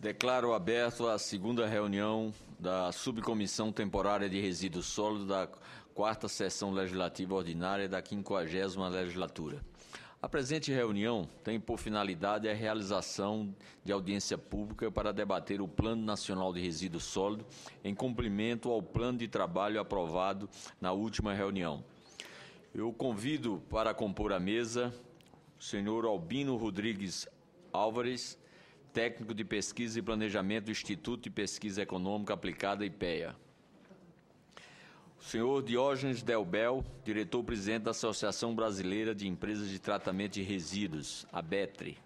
Declaro aberto a segunda reunião da Subcomissão Temporária de Resíduos Sólidos da 4ª Sessão Legislativa Ordinária da 50ª Legislatura. A presente reunião tem por finalidade a realização de audiência pública para debater o Plano Nacional de Resíduos Sólidos em cumprimento ao plano de trabalho aprovado na última reunião. Eu convido para compor a mesa o senhor Albino Rodrigues Álvares, técnico de pesquisa e planejamento do Instituto de Pesquisa Econômica Aplicada, IPEA. O senhor Diógenes Delbel, diretor-presidente da Associação Brasileira de Empresas de Tratamento de Resíduos, ABETRE.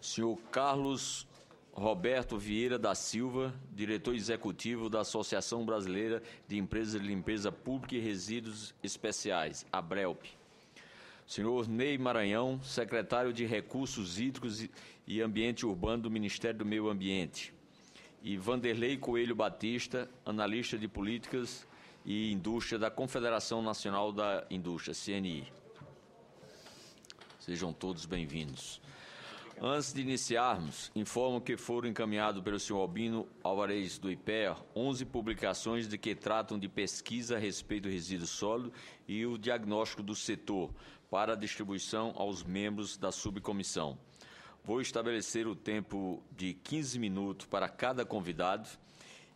O senhor Carlos Roberto Vieira da Silva, diretor executivo da Associação Brasileira de Empresas de Limpeza Pública e Resíduos Especiais, ABRELP. O senhor Ney Maranhão, secretário de Recursos Hídricos e Ambiente Urbano do Ministério do Meio Ambiente. E Vanderlei Coelho Batista, analista de políticas e indústria da Confederação Nacional da Indústria, CNI. Sejam todos bem-vindos. Antes de iniciarmos, informo que foram encaminhados pelo senhor Albino Álvares do IPEA 11 publicações de que tratam de pesquisa a respeito do resíduo sólido e o diagnóstico do setor para distribuição aos membros da subcomissão. Vou estabelecer o tempo de 15 minutos para cada convidado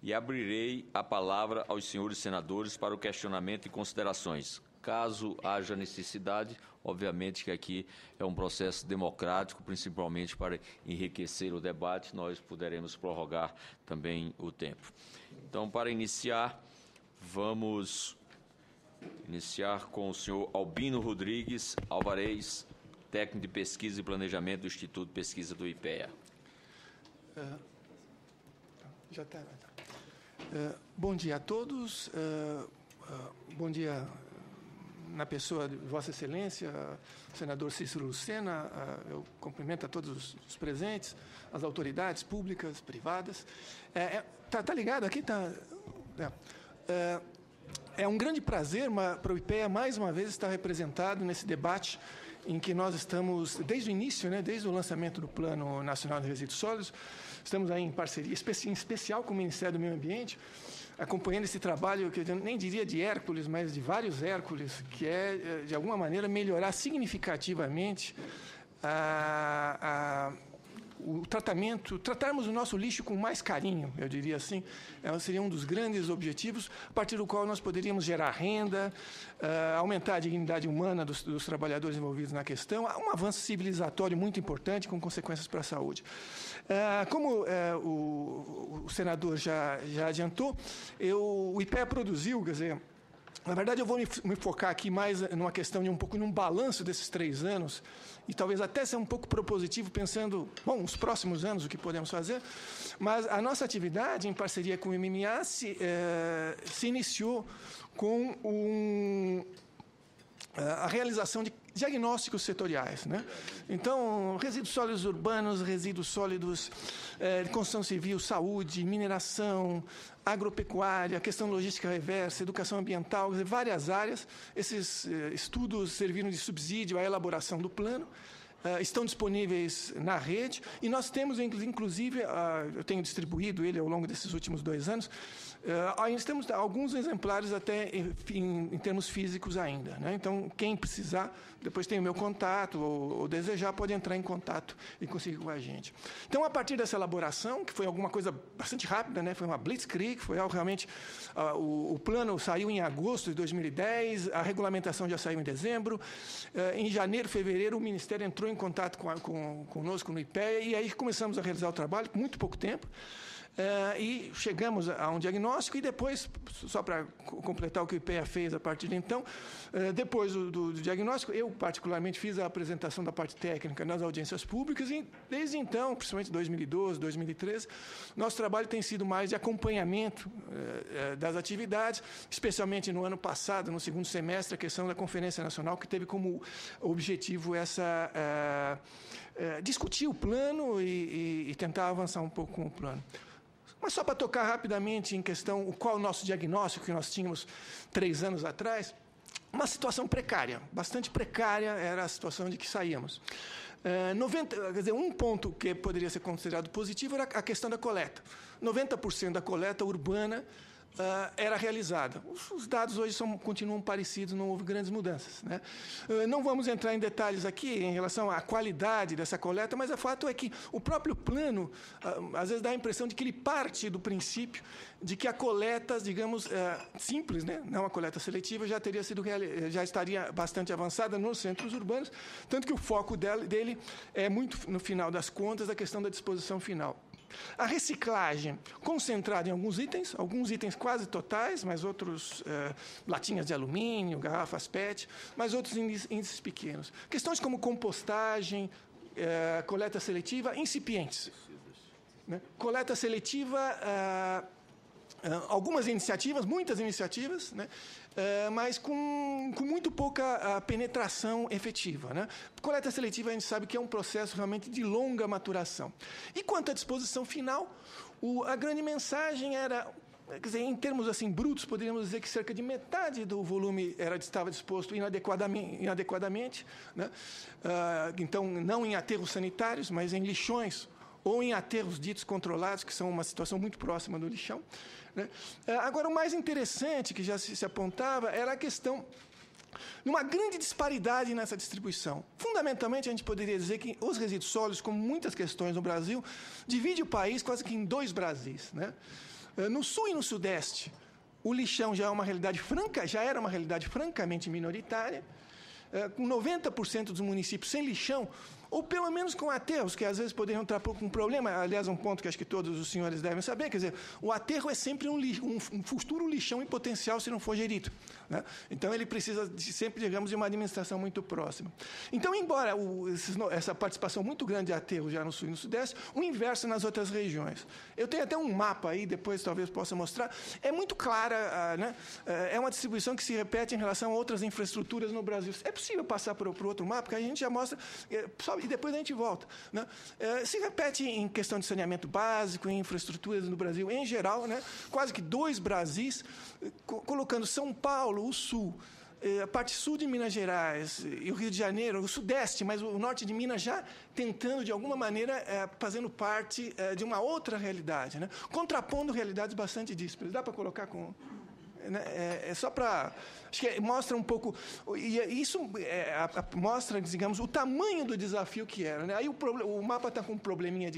e abrirei a palavra aos senhores senadores para o questionamento e considerações. Caso haja necessidade, obviamente que aqui é um processo democrático, principalmente para enriquecer o debate, nós poderemos prorrogar também o tempo. Então, para iniciar, vamos iniciar com o senhor Albino Rodrigues Álvares, técnico de pesquisa e planejamento do Instituto de Pesquisa do IPEA. Bom dia a todos, bom dia na pessoa de Vossa Excelência, o senador Cícero Lucena. Eu cumprimento a todos os presentes, as autoridades públicas, privadas. Tá ligado aqui? É um grande prazer para o IPEA, mais uma vez, estar representado nesse debate em que nós estamos, desde o início, desde o lançamento do Plano Nacional de Resíduos Sólidos, estamos aí em parceria, em especial com o Ministério do Meio Ambiente, acompanhando esse trabalho, que eu nem diria de Hércules, mas de vários Hércules, que é, de alguma maneira, melhorar significativamente o tratamento, tratarmos o nosso lixo com mais carinho, eu diria assim, seria um dos grandes objetivos, a partir do qual nós poderíamos gerar renda, aumentar a dignidade humana dos trabalhadores envolvidos na questão, um avanço civilizatório muito importante, com consequências para a saúde. Como o senador já adiantou, o IPEA produziu, quer dizer, na verdade, eu vou me focar aqui mais numa questão de num balanço desses 3 anos, e talvez até ser um pouco propositivo, pensando, os próximos anos, o que podemos fazer, mas a nossa atividade, em parceria com o MMA, se iniciou com a realização de diagnósticos setoriais, Então, resíduos sólidos urbanos, resíduos sólidos de construção civil, saúde, mineração, agropecuária, questão logística reversa, educação ambiental, várias áreas. Esses estudos serviram de subsídio à elaboração do plano. Estão disponíveis na rede e nós temos, inclusive, eu tenho distribuído ele ao longo desses últimos 2 anos, nós temos alguns exemplares até em termos físicos ainda. Então, quem precisar, depois tem o meu contato ou desejar, pode entrar em contato e conseguir com a gente. Então, a partir dessa elaboração, que foi alguma coisa bastante rápida, foi uma blitzkrieg, foi algo realmente... O plano saiu em agosto de 2010, a regulamentação já saiu em dezembro. Em janeiro, fevereiro, o Ministério entrou em contato conosco no IPEA e aí começamos a realizar o trabalho com muito pouco tempo. E chegamos a um diagnóstico e depois, só para completar o que o IPEA fez a partir de então, depois do diagnóstico, eu particularmente fiz a apresentação da parte técnica nas audiências públicas e desde então, principalmente 2012, 2013, nosso trabalho tem sido mais de acompanhamento das atividades, especialmente no ano passado, no segundo semestre, a questão da Conferência Nacional, que teve como objetivo discutir o plano e tentar avançar um pouco com o plano. Mas só para tocar rapidamente em questão qual o nosso diagnóstico que nós tínhamos 3 anos atrás, uma situação precária, bastante precária era a situação de que saíamos. Quer dizer, um ponto que poderia ser considerado positivo era a questão da coleta. 90% da coleta urbana era realizada. Os dados hoje continuam parecidos, não houve grandes mudanças, né? Não vamos entrar em detalhes aqui em relação à qualidade dessa coleta, mas o fato é que o próprio plano, às vezes, dá a impressão de que ele parte do princípio de que a coleta, digamos, simples, né? Não a coleta seletiva, já estaria bastante avançada nos centros urbanos, tanto que o foco dele é muito, no final das contas, a questão da disposição final. A reciclagem concentrada em alguns itens quase totais, mas outros, latinhas de alumínio, garrafas PET, mas outros índices pequenos. Questões como compostagem, coleta seletiva, incipientes. Né? Coleta seletiva, algumas iniciativas, muitas iniciativas, né? Mas com muito pouca penetração efetiva, né? Coleta seletiva, a gente sabe que é um processo realmente de longa maturação. E quanto à disposição final, a grande mensagem era, quer dizer, em termos assim brutos, poderíamos dizer que cerca de metade do volume estava disposto inadequadamente, né? Então, não em aterros sanitários, mas em lixões ou em aterros ditos controlados, que são uma situação muito próxima do lixão, né? Agora, o mais interessante que já se apontava era a questão de uma grande disparidade nessa distribuição. Fundamentalmente, a gente poderia dizer que os resíduos sólidos, como muitas questões no Brasil, divide o país quase que em dois Brasis, né? No Sul e no Sudeste, o lixão já era uma realidade francamente minoritária, com 90% dos municípios sem lixão, ou pelo menos com aterros, que às vezes poderiam estar com um problema. Aliás, um ponto que acho que todos os senhores devem saber, quer dizer, o aterro é sempre um futuro lixão em potencial se não for gerido, né? Então, ele precisa sempre, digamos, de uma administração muito próxima. Então, embora essa participação muito grande de aterros já no Sul e no Sudeste, o inverso nas outras regiões. Eu tenho até um mapa aí, depois talvez possa mostrar, é muito clara, né? É uma distribuição que se repete em relação a outras infraestruturas no Brasil. É possível passar para o outro mapa, que a gente já mostra, e depois a gente volta, né? Se repete em questão de saneamento básico, em infraestruturas no Brasil em geral, né? Quase que dois Brasis, colocando São Paulo, o Sul, a parte sul de Minas Gerais e o Rio de Janeiro, o Sudeste, mas o norte de Minas já tentando, de alguma maneira, fazendo parte de uma outra realidade, né? Contrapondo realidades bastante díspares. Dá para colocar com... É só para... Acho que mostra um pouco... E isso mostra, digamos, o tamanho do desafio que era, né? Aí o mapa está com um probleminha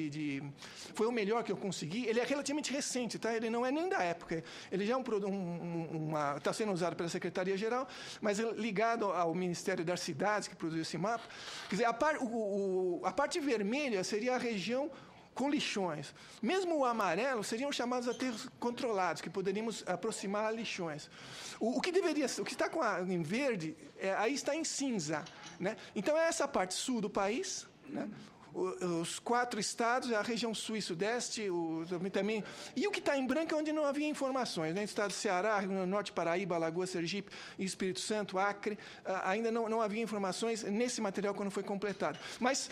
foi o melhor que eu consegui. Ele é relativamente recente, tá? Ele não é nem da época. Ele já é está sendo usado pela Secretaria-Geral, mas ligado ao Ministério das Cidades, que produziu esse mapa. Quer dizer, a parte vermelha seria a região com lixões. Mesmo o amarelo seriam chamados aterros controlados, que poderíamos aproximar a lixões. O que está em verde, aí está em cinza, né? Então, é essa parte sul do país, né? Os 4 estados, a região sul e sudeste, também. E o que está em branco é onde não havia informações, né? O estado do Ceará, Rio Grande do Norte, Paraíba, Alagoas, Sergipe, Espírito Santo, Acre, ainda não havia informações nesse material quando foi completado. Mas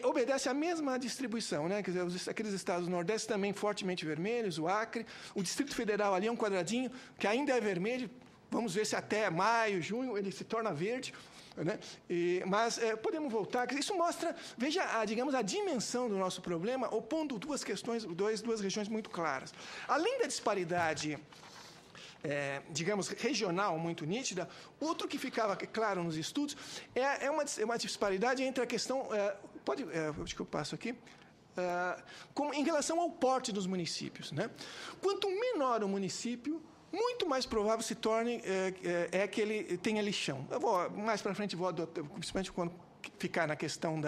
obedece à mesma distribuição, né? Quer dizer, aqueles estados do Nordeste também fortemente vermelhos, o Acre, o Distrito Federal ali é um quadradinho que ainda é vermelho. Vamos ver se até maio, junho, ele se torna verde, né? Mas podemos voltar. Isso mostra, veja, digamos, a dimensão do nosso problema, opondo duas regiões muito claras. Além da disparidade, digamos, regional muito nítida, outro que ficava claro nos estudos é uma disparidade entre a questão... acho que eu passo aqui. Em relação ao porte dos municípios, né? Quanto menor o município, muito mais provável se torne que ele tenha lixão. Eu vou, mais para frente, principalmente quando ficar na questão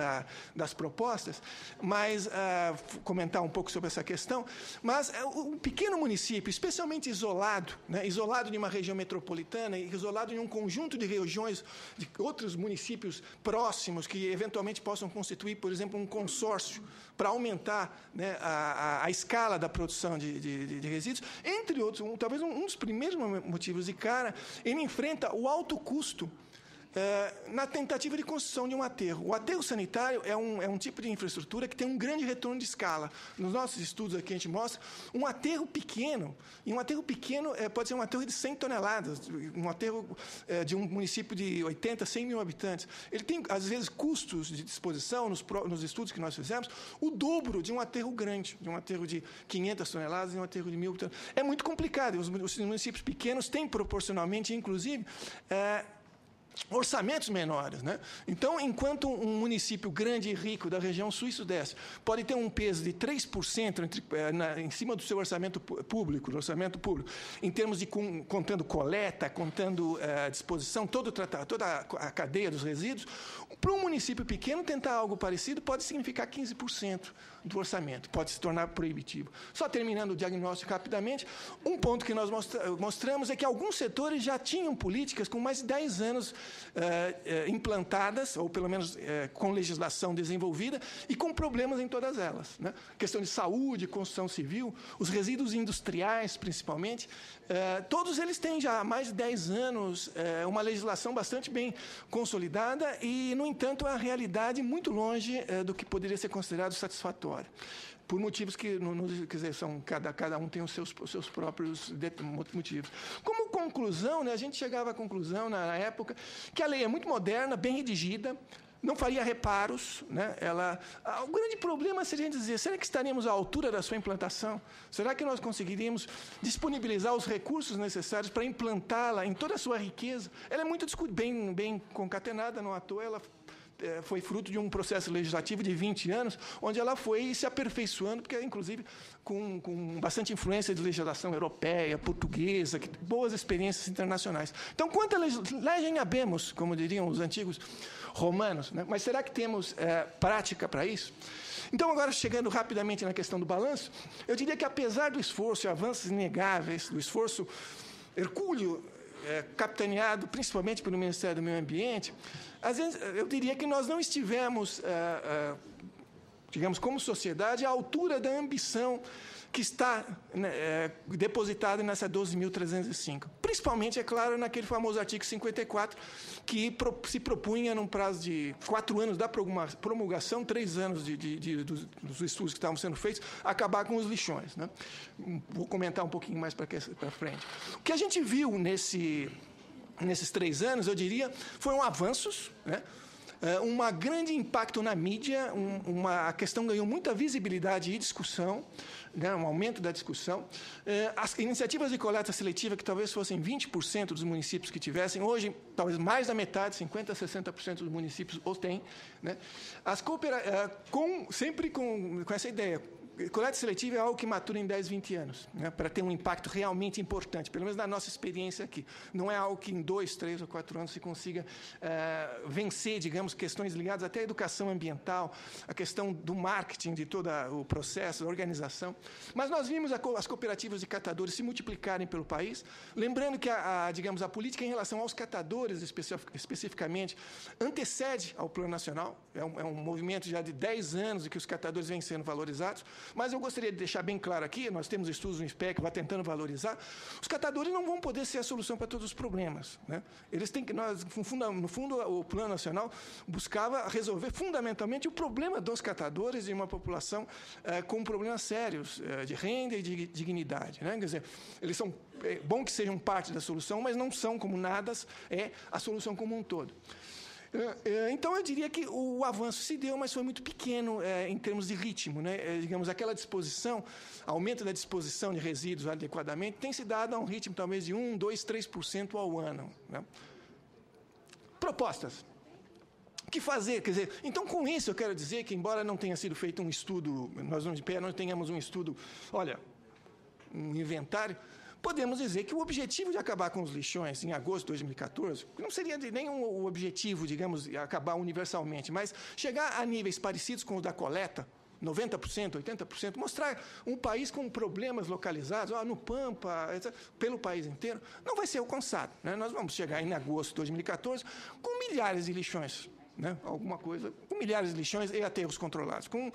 das propostas, mas comentar um pouco sobre essa questão. Mas um pequeno município, especialmente isolado, né, isolado de uma região metropolitana e isolado em um conjunto de regiões de outros municípios próximos que eventualmente possam constituir, por exemplo, um consórcio para aumentar, né, a escala da produção de resíduos, entre outros, talvez um dos primeiros motivos de cara, ele enfrenta o alto custo na tentativa de construção de um aterro. O aterro sanitário é um tipo de infraestrutura que tem um grande retorno de escala. Nos nossos estudos aqui a gente mostra um aterro pequeno, e um aterro pequeno pode ser um aterro de 100 toneladas, um aterro de um município de 80, 100 mil habitantes. Ele tem, às vezes, custos de disposição, nos estudos que nós fizemos, o dobro de um aterro grande, de um aterro de 500 toneladas e um aterro de 1.000 toneladas. É muito complicado. Os municípios pequenos têm, proporcionalmente, inclusive, orçamentos menores, né? Então, enquanto um município grande e rico da região sul e sudeste pode ter um peso de 3% em cima do seu orçamento público, em termos de contando coleta, contando disposição, toda a cadeia dos resíduos, para um município pequeno tentar algo parecido pode significar 15% do orçamento, pode se tornar proibitivo. Só terminando o diagnóstico rapidamente, um ponto que nós mostramos é que alguns setores já tinham políticas com mais de 10 anos implantadas, ou pelo menos com legislação desenvolvida, e com problemas em todas elas, né? Questão de saúde, construção civil, os resíduos industriais, principalmente, todos eles têm já há mais de 10 anos uma legislação bastante bem consolidada e, no entanto, a realidade muito longe do que poderia ser considerado satisfatório, por motivos que, quer dizer, cada um tem os seus próprios motivos. Como conclusão, né, a gente chegava à conclusão, na época, que a lei é muito moderna, bem redigida, não faria reparos, né? O grande problema seria dizer, será que estaríamos à altura da sua implantação? Será que nós conseguiríamos disponibilizar os recursos necessários para implantá-la em toda a sua riqueza? Ela é muito bem concatenada, não à toa, ela foi fruto de um processo legislativo de 20 anos, onde ela foi se aperfeiçoando, porque, inclusive, com bastante influência de legislação europeia, portuguesa, boas experiências internacionais. Então, quanta legem habemos, como diriam os antigos romanos, né? Mas será que temos prática para isso? Então, agora, chegando rapidamente na questão do balanço, eu diria que, apesar do esforço e avanços inegáveis, do esforço hercúleo, capitaneado principalmente pelo Ministério do Meio Ambiente, às vezes eu diria que nós não estivemos, digamos, como sociedade, à altura da ambição que está depositada nessa 12.305. Principalmente, é claro, naquele famoso artigo 54, que se propunha, num prazo de 4 anos da promulgação, 3 anos dos estudos que estavam sendo feitos, acabar com os lixões, né? Vou comentar um pouquinho mais para frente. O que a gente viu nesses 3 anos, eu diria, foram avanços, né? Um grande impacto na mídia, a questão ganhou muita visibilidade e discussão, né, um aumento da discussão. As iniciativas de coleta seletiva, que talvez fossem 20% dos municípios que tivessem, hoje, talvez mais da metade, 50% a 60% dos municípios o têm, né? Sempre com essa ideia. Coleta seletiva é algo que matura em 10, 20 anos, né, para ter um impacto realmente importante, pelo menos na nossa experiência aqui. Não é algo que em 2, 3 ou 4 anos se consiga vencer, digamos, questões ligadas até à educação ambiental, a questão do marketing, de todo o processo, da organização. Mas nós vimos as cooperativas de catadores se multiplicarem pelo país, lembrando que digamos, a política em relação aos catadores, especificamente, antecede ao Plano Nacional. É um movimento já de 10 anos em que os catadores vêm sendo valorizados. Mas eu gostaria de deixar bem claro aqui, nós temos estudos no INSPE que vai tentando valorizar, os catadores não vão poder ser a solução para todos os problemas, né? Eles têm que, no fundo, o Plano Nacional buscava resolver fundamentalmente o problema dos catadores e uma população com problemas sérios de renda e de dignidade, né? Quer dizer, eles são, é bom que sejam parte da solução, mas não são, como nadas, a solução como um todo. Então, eu diria que o avanço se deu, mas foi muito pequeno em termos de ritmo, né? Digamos, aquela disposição, aumento da disposição de resíduos adequadamente, tem se dado a um ritmo talvez de 1, 2, 3% ao ano, né? Propostas. O que fazer? Quer dizer, então, com isso, eu quero dizer que, embora não tenha sido feito um estudo, nós não tenhamos um estudo, um inventário, podemos dizer que o objetivo de acabar com os lixões em agosto de 2014 não seria nem o objetivo, digamos, acabar universalmente, mas chegar a níveis parecidos com os da coleta, 90%, 80%, mostrar um país com problemas localizados, no Pampa, etc., pelo país inteiro, não vai ser alcançado, né? Nós vamos chegar em agosto de 2014 com milhares de lixões né? Alguma coisa, com milhares de lixões e aterros controlados, com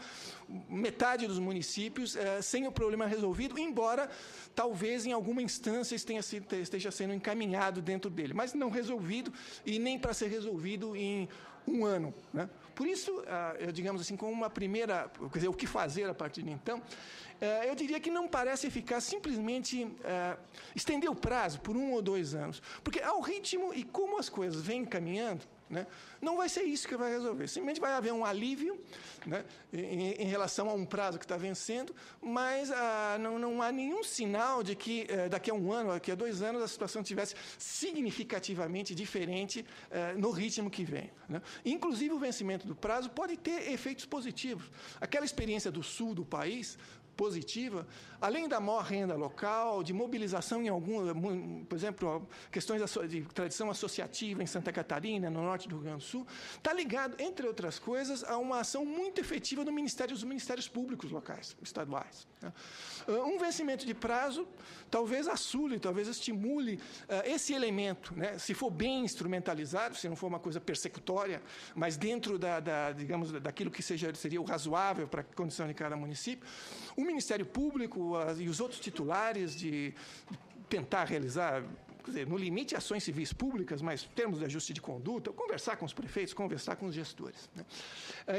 metade dos municípios sem o problema resolvido, embora talvez em alguma instância esteja sendo encaminhado dentro dele, mas não resolvido e nem para ser resolvido em um ano, né? Por isso, digamos assim, com uma primeira, quer dizer, o que fazer a partir de então, eu diria que não parece eficaz simplesmente estender o prazo por 1 ou 2 anos, porque ao ritmo e como as coisas vêm caminhando, né, não vai ser isso que vai resolver. Simplesmente vai haver um alívio, né, em relação a um prazo que está vencendo, mas não há nenhum sinal de que daqui a 1 ano, daqui a 2 anos, a situação estivesse significativamente diferente no ritmo que vem, né? Inclusive, o vencimento do prazo pode ter efeitos positivos. Aquela experiência do sul do país, positiva, além da maior renda local, de mobilização em por exemplo, questões de tradição associativa em Santa Catarina, no norte do Rio Grande do Sul, está ligado, entre outras coisas, a uma ação muito efetiva dos ministérios públicos locais, estaduais, né? Um vencimento de prazo talvez assule, talvez estimule esse elemento, né? Se for bem instrumentalizado, se não for uma coisa persecutória, mas dentro digamos, daquilo que seria o razoável para a condição de cada município, o Ministério Público e os outros titulares de tentar realizar, quer dizer, no limite, ações civis públicas, mas termos de ajuste de conduta, conversar com os prefeitos, conversar com os gestores, né?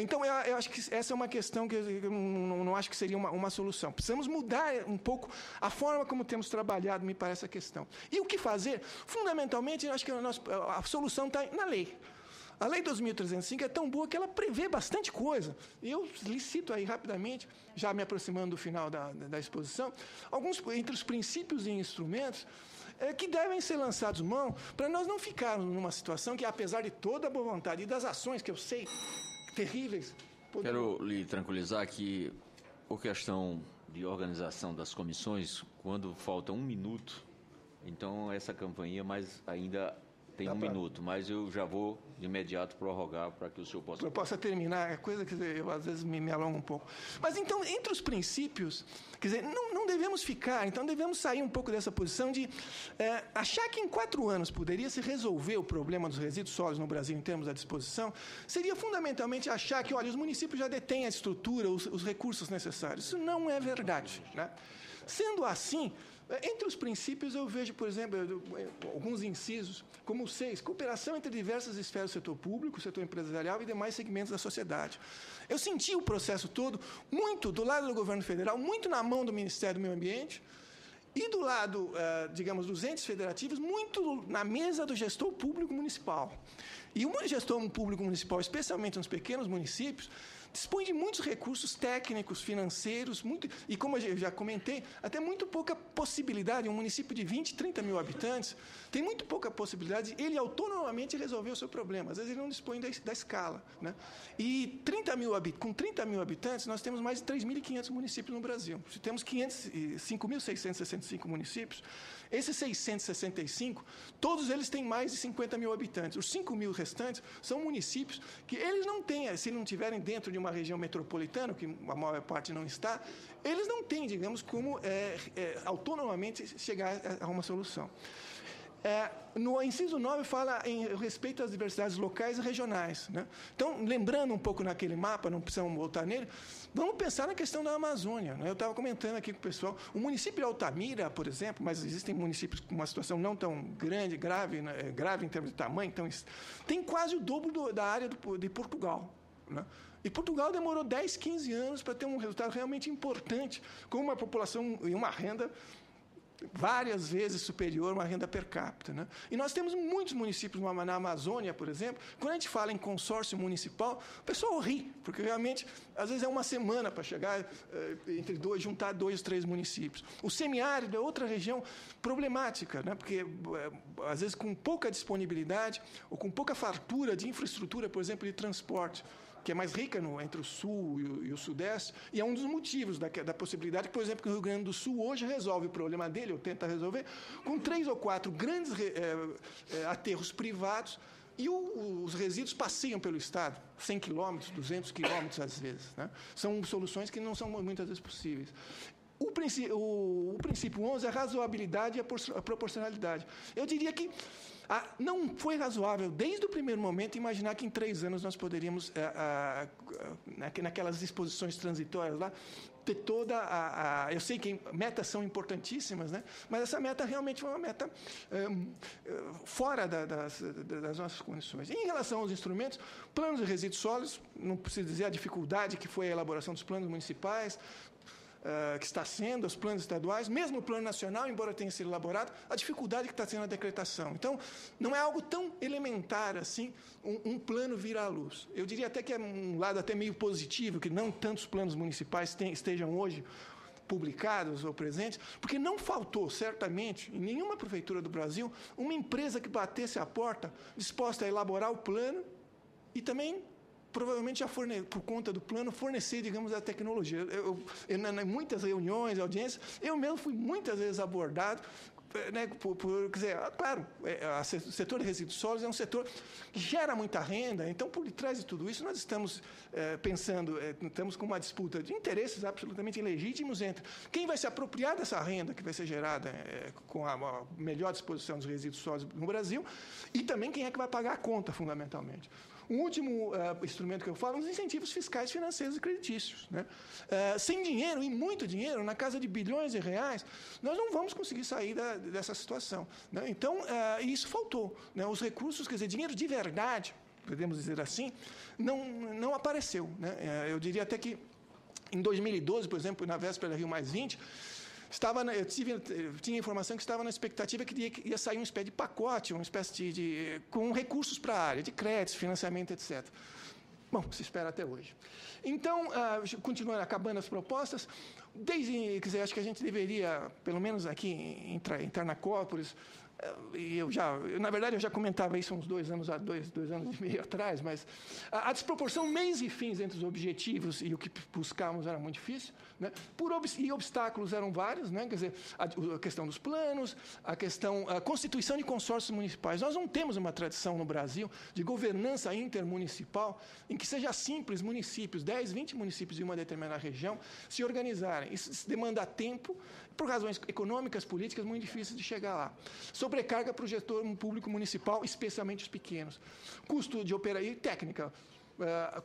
Então, eu acho que essa é uma questão que eu não acho que seria uma solução. Precisamos mudar um pouco a forma como temos trabalhado, me parece, a questão. E o que fazer? Fundamentalmente, eu acho que a solução está na lei. A Lei 2.305 é tão boa que ela prevê bastante coisa. E eu lhe cito aí rapidamente, já me aproximando do final da exposição, alguns entre os princípios e instrumentos que devem ser lançados mão para nós não ficarmos numa situação que, apesar de toda a boa vontade e das ações que eu sei terríveis... Quero lhe tranquilizar que, por questão de organização das comissões, quando falta 1 minuto, então essa campanha ainda tem 1 minuto, mas eu já vou de imediato prorrogar para que o senhor possa... Eu possa terminar, é coisa que eu às vezes me alongo um pouco. Mas então, entre os princípios, quer dizer, não devemos ficar, então devemos sair um pouco dessa posição de achar que em 4 anos poderia se resolver o problema dos resíduos sólidos no Brasil em termos da disposição, seria fundamentalmente achar que, olha, os municípios já detêm a estrutura, os recursos necessários. Isso não é verdade, né? Sendo assim, entre os princípios, eu vejo, por exemplo, alguns incisos, como o 6, cooperação entre diversas esferas do setor público, setor empresarial e demais segmentos da sociedade. Eu senti o processo todo muito do lado do governo federal, muito na mão do Ministério do Meio Ambiente, e do lado, digamos, dos entes federativos, muito na mesa do gestor público municipal. E o gestor público municipal, especialmente nos pequenos municípios, dispõe de muitos recursos técnicos, financeiros, e como eu já comentei, até muito pouca possibilidade, um município de 20, 30 mil habitantes, tem muito pouca possibilidade de ele autonomamente resolver o seu problema. Às vezes ele não dispõe da escala, né? E com 30 mil habitantes, nós temos mais de 3.500 municípios no Brasil. Se temos 5.665 municípios, esses 665, todos eles têm mais de 50 mil habitantes. Os 5 mil restantes são municípios que eles não têm, se não estiverem dentro de uma região metropolitana, que a maior parte não está, eles não têm, digamos, como autonomamente chegar a uma solução. No inciso 9 fala em respeito às diversidades locais e regionais, né? Então, lembrando um pouco naquele mapa, não precisamos voltar nele, vamos pensar na questão da Amazônia, né? Eu estava comentando aqui com o pessoal, o município de Altamira, por exemplo, mas existem municípios com uma situação não tão grave, né? Grave em termos de tamanho, então, tem quase o dobro da área de Portugal, né? E Portugal demorou 10, 15 anos para ter um resultado realmente importante, com uma população e uma renda várias vezes superior a uma renda per capita, né? E nós temos muitos municípios na Amazônia, por exemplo. Quando a gente fala em consórcio municipal, o pessoal ri, porque realmente, às vezes, é uma semana para chegar juntar 2, 3 municípios. O semiárido é outra região problemática, né? Porque, às vezes, com pouca disponibilidade ou com pouca fartura de infraestrutura, por exemplo, de transporte, que é mais rica entre o Sul e o Sudeste, e é um dos motivos da possibilidade que, por exemplo, que o Rio Grande do Sul hoje resolve o problema dele, ou tenta resolver, com 3 ou 4 grandes aterros privados, e os resíduos passeiam pelo Estado, 100 quilômetros, 200 quilômetros às vezes, né? São soluções que não são muitas vezes possíveis. O princípio 11 é a razoabilidade e a proporcionalidade. Eu diria que Não foi razoável, desde o primeiro momento, imaginar que em 3 anos nós poderíamos, naquelas disposições transitórias lá, ter toda eu sei que metas são importantíssimas, né? Mas essa meta realmente foi uma meta fora das nossas condições. Em relação aos instrumentos, planos de resíduos sólidos, não preciso dizer a dificuldade que foi a elaboração dos planos municipais, que está sendo, os planos estaduais, mesmo o plano nacional, embora tenha sido elaborado, a dificuldade que está sendo a decretação. Então, não é algo tão elementar assim, um plano vir à luz. Eu diria até que é um lado até meio positivo, que não tantos planos municipais estejam hoje publicados ou presentes, porque não faltou, certamente, em nenhuma prefeitura do Brasil, uma empresa que batesse a porta disposta a elaborar o plano e também provavelmente já por conta do plano, fornecer, digamos, a tecnologia. Em muitas reuniões, audiências, eu mesmo fui muitas vezes abordado, né, quer dizer, claro, o setor de resíduos sólidos é um setor que gera muita renda, então, por trás de tudo isso, nós estamos pensando, estamos com uma disputa de interesses absolutamente ilegítimos entre quem vai se apropriar dessa renda que vai ser gerada com a melhor disposição dos resíduos sólidos no Brasil e também quem é que vai pagar a conta, fundamentalmente. O último instrumento que eu falo, os incentivos fiscais, financeiros e creditícios, né? Sem dinheiro, e muito dinheiro, na casa de bilhões de reais, nós não vamos conseguir sair dessa situação, né? Então, isso faltou, né? Os recursos, quer dizer, dinheiro de verdade, podemos dizer assim, não apareceu, né? Eu diria até que em 2012, por exemplo, na véspera da Rio+20, eu tinha informação que estava na expectativa que ia sair uma espécie de pacote, uma espécie com recursos para a área, de créditos, financiamento, etc. Bom, se espera até hoje. Então, continuando, acabando as propostas, quer dizer, acho que a gente deveria, pelo menos aqui, entrar na Corporis, e na verdade, eu já comentava isso há uns 2 anos e meio atrás, mas a desproporção meios e fins entre os objetivos e o que buscávamos era muito difícil, né? E obstáculos eram vários, né? Quer dizer, a questão dos planos, a constituição de consórcios municipais. Nós não temos uma tradição no Brasil de governança intermunicipal em que seja simples municípios, 10, 20 municípios de uma determinada região, se organizarem. Isso demanda tempo, por razões econômicas, políticas, muito difíceis de chegar lá. Sobrecarga para o gestor público municipal, especialmente os pequenos. Custo de operação e técnica.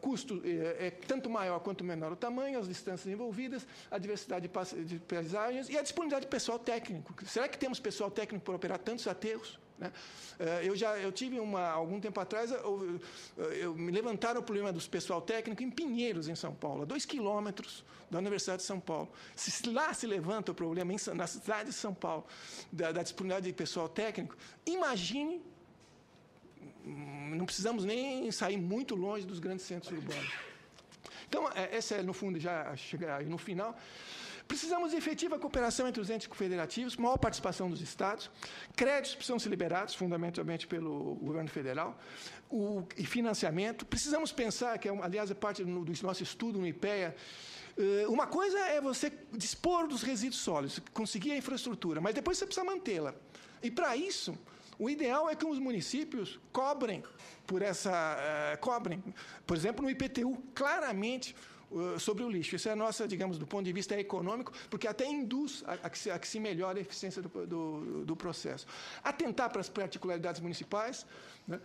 Custo é tanto maior quanto menor o tamanho, as distâncias envolvidas, a diversidade de paisagens e a disponibilidade de pessoal técnico. Será que temos pessoal técnico para operar tantos aterros? Né? Eu tive algum tempo atrás, me levantaram o problema dos pessoal técnico em Pinheiros, em São Paulo, a 2 quilômetros da Universidade de São Paulo. Se lá se levanta o problema na cidade de São Paulo da disponibilidade de pessoal técnico, imagine, não precisamos nem sair muito longe dos grandes centros urbanos. Então, essa é, no fundo, já chegar no final. Precisamos de efetiva cooperação entre os entes federativos, maior participação dos estados, créditos precisam ser liberados, fundamentalmente pelo governo federal, e financiamento. Precisamos pensar, que aliás é parte do nosso estudo no IPEA, uma coisa é você dispor dos resíduos sólidos, conseguir a infraestrutura, mas depois você precisa mantê-la. E, para isso, o ideal é que os municípios cobrem, por exemplo, no IPTU, claramente, sobre o lixo. Isso é nossa, digamos, do ponto de vista econômico, porque até induz a que se melhore a eficiência do processo. Atentar para as particularidades municipais, né?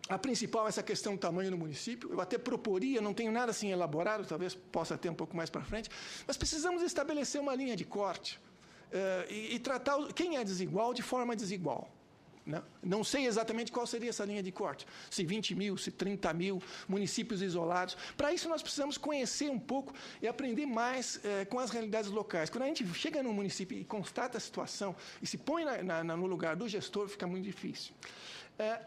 A principal é essa questão do tamanho do município. Eu até proporia, não tenho nada assim elaborado, talvez possa ter um pouco mais para frente, mas precisamos estabelecer uma linha de corte e tratar quem é desigual de forma desigual. Não sei exatamente qual seria essa linha de corte, se 20 mil, se 30 mil municípios isolados. Para isso, nós precisamos conhecer um pouco e aprender mais com as realidades locais. Quando a gente chega num município e constata a situação e se põe no lugar do gestor, fica muito difícil.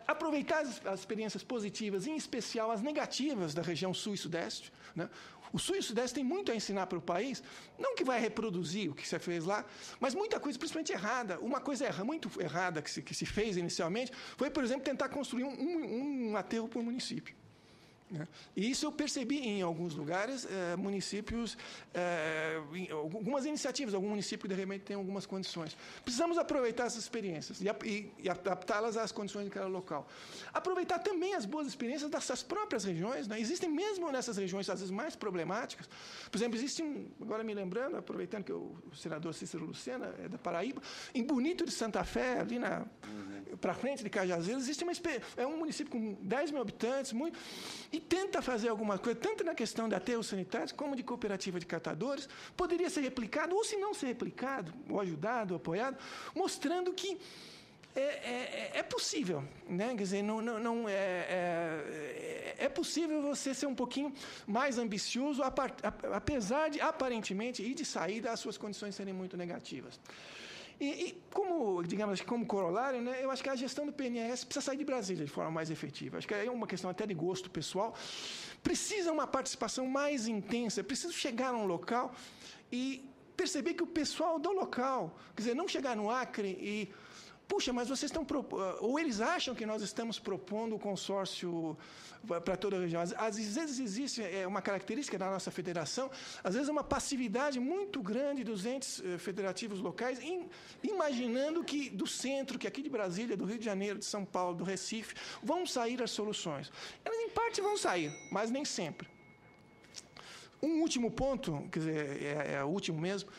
Aproveitar as experiências positivas, em especial as negativas da região sul e sudeste, né? O sul e o sudeste tem muito a ensinar para o país, não que vai reproduzir o que você fez lá, mas muita coisa, principalmente errada. Uma coisa muito errada que se fez inicialmente foi, por exemplo, tentar construir um aterro por município. E isso eu percebi em alguns lugares, municípios, algumas iniciativas, algum município que de repente tem algumas condições. Precisamos aproveitar essas experiências e adaptá-las às condições de cada local. Aproveitar também as boas experiências dessas próprias regiões, né? Existem mesmo nessas regiões, às vezes, mais problemáticas. Por exemplo, existe agora me lembrando, aproveitando que o senador Cícero Lucena é da Paraíba, em Bonito de Santa Fé, ali para frente de Cajazeiras, existe é um município com 10 mil habitantes, e tenta fazer alguma coisa, tanto na questão de aterros sanitários, como de cooperativa de catadores, poderia ser replicado, ou se não ser replicado, ou ajudado, ou apoiado, mostrando que é possível, né? Quer dizer, é possível você ser um pouquinho mais ambicioso, apesar de, aparentemente, e de saída, as suas condições serem muito negativas. Como, digamos, como corolário, né, eu acho que a gestão do PNRS precisa sair de Brasília de forma mais efetiva. Acho que é uma questão até de gosto pessoal. Precisa uma participação mais intensa, precisa chegar num local e perceber que o pessoal do local, quer dizer, não chegar no Acre e puxa, mas vocês estão ou eles acham que nós estamos propondo o consórcio para toda a região. Às vezes existe uma característica da nossa federação, às vezes uma passividade muito grande dos entes federativos locais, imaginando que do centro, que aqui de Brasília, do Rio de Janeiro, de São Paulo, do Recife, vão sair as soluções. Elas, em parte, vão sair, mas nem sempre. Um último ponto, quer dizer, é o último mesmo,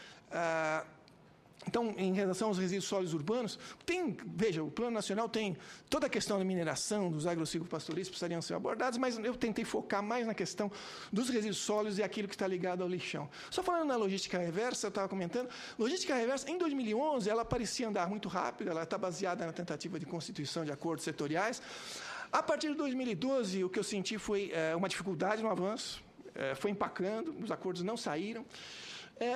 então, em relação aos resíduos sólidos urbanos, veja, o Plano Nacional tem toda a questão da mineração, dos agrossilvopastoris precisariam ser abordados, mas eu tentei focar mais na questão dos resíduos sólidos e aquilo que está ligado ao lixão. Só falando na logística reversa, eu estava comentando, logística reversa, em 2011, ela parecia andar muito rápido, ela está baseada na tentativa de constituição de acordos setoriais. A partir de 2012, o que eu senti foi uma dificuldade no avanço, foi empacando, os acordos não saíram.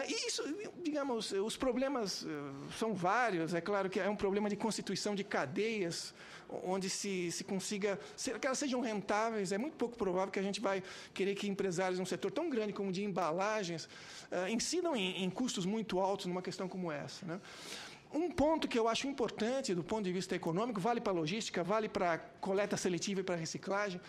E isso, digamos, os problemas são vários. É claro que é um problema de constituição de cadeias, onde se consiga que elas sejam rentáveis. É muito pouco provável que a gente vai querer que empresários num setor tão grande como o de embalagens incidam em custos muito altos numa questão como essa, né? Um ponto que eu acho importante do ponto de vista econômico, vale para a logística, vale para a coleta seletiva e para a reciclagem,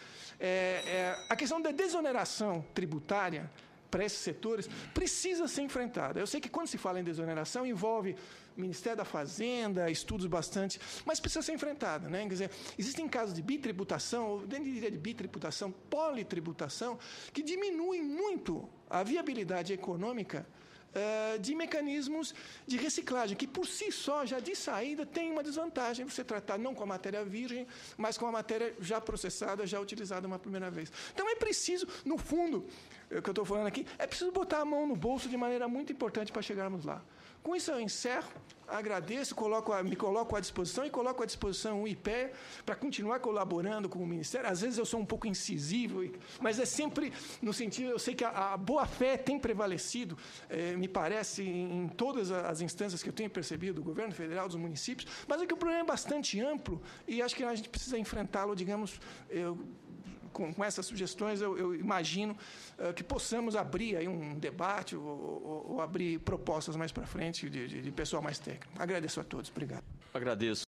a questão da desoneração tributária para esses setores precisa ser enfrentada. Eu sei que quando se fala em desoneração envolve Ministério da Fazenda, estudos bastante, mas precisa ser enfrentada, né? Quer dizer, existem casos de bitributação, ou dentro de bitributação, politributação, que diminuem muito a viabilidade econômica de mecanismos de reciclagem, que por si só, já de saída, tem uma desvantagem você tratar não com a matéria virgem, mas com a matéria já processada, já utilizada uma primeira vez. Então é preciso, no fundo, o que eu estou falando aqui, é preciso botar a mão no bolso de maneira muito importante para chegarmos lá. Com isso eu encerro, agradeço, me coloco à disposição e coloco à disposição o IPEA para continuar colaborando com o Ministério. Às vezes eu sou um pouco incisivo, mas é sempre no sentido, eu sei que a boa-fé tem prevalecido, me parece, em todas as instâncias que eu tenho percebido, do governo federal, dos municípios, mas é que o problema é bastante amplo e acho que a gente precisa enfrentá-lo, digamos, com essas sugestões, eu imagino que possamos abrir aí um debate ou abrir propostas mais para frente de pessoal mais técnico. Agradeço a todos. Obrigado. Agradeço.